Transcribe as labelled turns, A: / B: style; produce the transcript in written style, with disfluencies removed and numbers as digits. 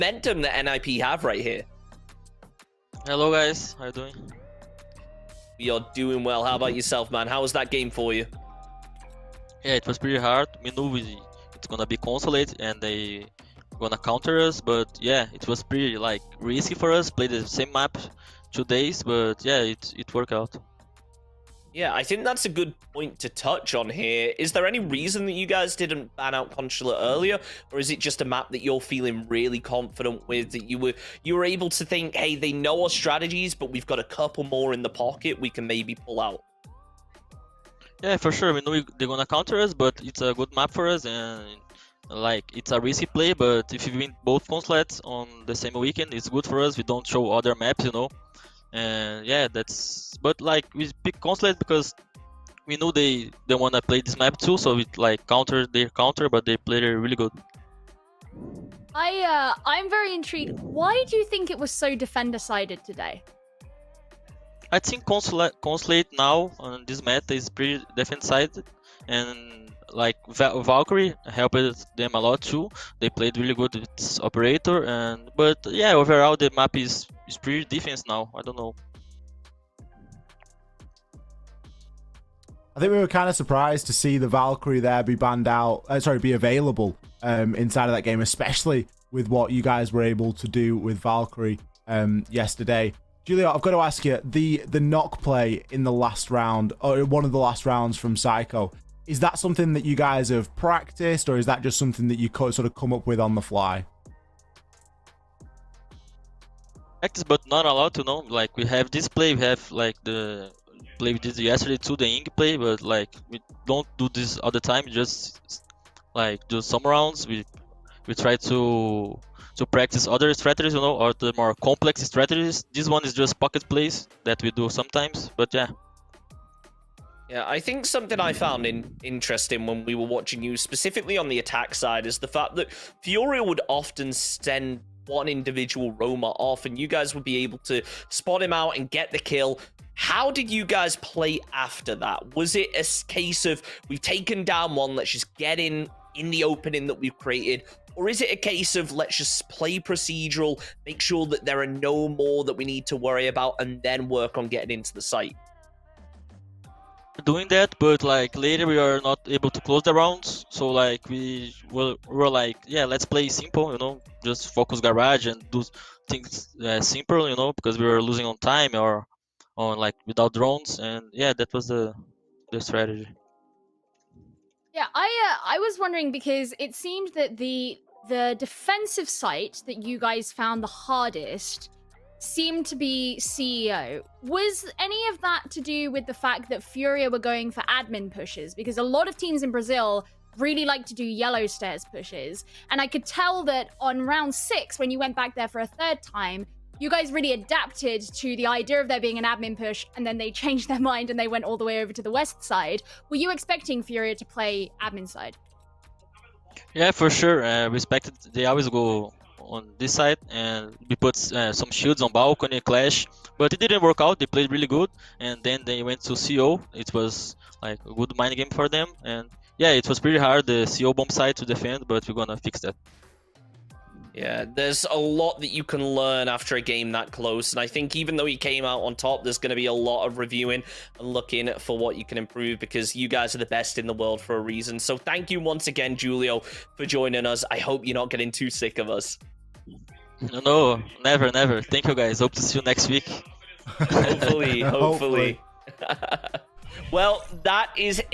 A: momentum that NIP have right here.
B: Hello guys, how you doing?
A: You're doing well. How about yourself, man? How was that game for you?
B: Yeah, it was pretty hard. We knew it's gonna be consolate and they gonna counter us, but yeah, it was pretty like risky for us. Play the same map 2 days, but yeah, it worked out.
A: Yeah, I think that's a good point to touch on here. Is there any reason that you guys didn't ban out Consulate earlier, or is it just a map that you're feeling really confident with, that you were able to think, hey, they know our strategies, but we've got a couple more in the pocket we can maybe pull out?
B: Yeah, for sure. We know they're gonna counter us, but it's a good map for us, and like it's a risky play. But if we win both consulates on the same weekend, it's good for us. We don't show other maps, you know. And yeah, that's. But like we pick consulate because we know they want to play this map too, so we like counter their counter, but they play it really good.
C: I'm very intrigued. Why do you think it was so defender-sided today?
B: I think consulate now on this meta is pretty defense sided, and like Valkyrie helped them a lot too. They played really good with this operator, and but yeah, overall the map is pretty defense now. I don't know.
D: I think we were kind of surprised to see the Valkyrie there be banned out, be available inside of that game, especially with what you guys were able to do with Valkyrie yesterday. Julio, I've got to ask you, the knock play in the last round, or one of the last rounds from Psycho, is that something that you guys have practiced, or is that just something that you sort of come up with on the fly?
B: Practice, but not allowed to know. Like we have this play, we have like the play we did yesterday too, the Ing play, but like we don't do this all the time. Just like do some rounds. We try to practice other strategies, you know, or the more complex strategies. This one is just pocket plays that we do sometimes, but yeah.
A: Yeah, I think something I found interesting when we were watching you, specifically on the attack side, is the fact that Furia would often send one individual roamer off, and you guys would be able to spot him out and get the kill. How did you guys play after that? Was it a case of, we've taken down one, let's just get in the opening that we've created? Or is it a case of, let's just play procedural, make sure that there are no more that we need to worry about, and then work on getting into the site?
B: Doing that, but like later we are not able to close the rounds, so like we were like, yeah, let's play simple, you know, just focus garage and do things simple, you know, because we were losing on time or on like without drones, and yeah, that was the strategy.
C: Yeah, I was wondering because it seemed that the defensive site that you guys found the hardest seemed to be CEO. Was any of that to do with the fact that Furia were going for admin pushes? Because a lot of teams in Brazil really like to do yellow stairs pushes. And I could tell that on round 6, when you went back there for a third time, you guys really adapted to the idea of there being an admin push, and then they changed their mind and they went all the way over to the west side. Were you expecting Furia to play admin side?
B: Yeah, for sure. Respected. They always go on this side, and we put some shields on balcony clash, but it didn't work out. They played really good, and then they went to CO. It was like a good mind game for them, and yeah, it was pretty hard the CO bomb side to defend, but we're gonna fix that.
A: Yeah, there's a lot that you can learn after a game that close, and I think even though you came out on top, there's going to be a lot of reviewing and looking for what you can improve, because you guys are the best in the world for a reason. So thank you once again, Julio, for joining us. I hope you're not getting too sick of us.
B: No, never. Thank you guys. Hope to see you next week.
A: Hopefully. Well, that is it.